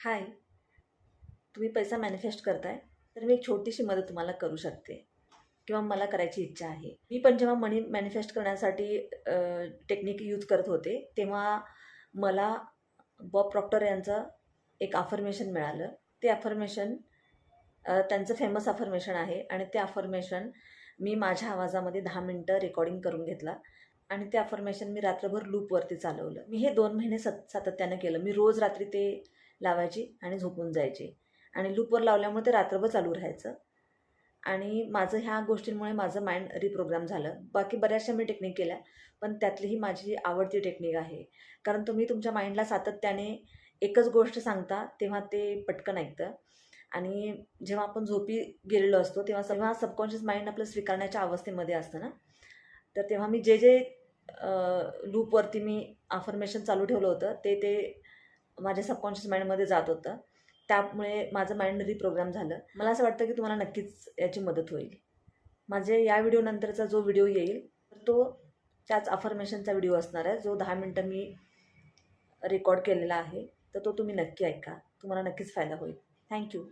हाय, तुम्ही पैसा मॅनिफेस्ट करताय, तर मी एक छोटीशी मदत तुम्हाला करू शकते किंवा मला करायची इच्छा आहे. मी पण जेव्हा मनी मॅनिफेस्ट करण्यासाठी टेक्निक यूज करत होते, तेव्हा मला बॉब प्रॉक्टर यांचं एक अफर्मेशन मिळालं. ते अफर्मेशन त्यांचं फेमस अफर्मेशन आहे आणि ते अफर्मेशन मी माझ्या आवाजामध्ये 10 मिनटं रेकॉर्डिंग करून घेतला आणि ते अफर्मेशन मी रात्रभर लूपवरती चालवलं. मी हे 2 महिने सातत्यानं केलं. मी रोज रात्री ते लावायची आणि झोपून जायची आणि लूपवर लावल्यामुळे ते रात्रभर चालू राहायचं आणि माझं ह्या गोष्टींमुळे माझं माइंड रिप्रोग्राम झालं. बाकी बऱ्याचशा मी टेक्निक केल्या, पण त्यातली ही माझी आवडती टेक्निक आहे. कारण तुम्ही तुमच्या माइंडला सातत्याने एकच गोष्ट सांगता, तेव्हा ते पटकन ऐकतं आणि जेव्हा आपण झोपी गेलेलो असतो, तेव्हा सबकॉन्शियस माइंड आपलं स्वीकारण्याच्या अवस्थेमध्ये असतं ना, तर तेव्हा मी जे लूपवरती मी अफर्मेशन चालू ठेवलं होतं, ते माझ्या सबकॉन्शियस माइंडमध्ये जात होतं. त्यामुळे माझं माइंड रिप्रोग्राम झालं. मला असं वाटतं की तुम्हाला नक्कीच याची मदत होईल. माझे या व्हिडिओनंतरचा जो व्हिडिओ येईल, तर तो त्याच अफर्मेशनचा व्हिडिओ असणार आहे, जो 10 मिनटं मी रेकॉर्ड केलेला आहे. तर तो तुम्ही नक्की ऐका. तुम्हाला नक्कीच फायदा होईल. Thank you.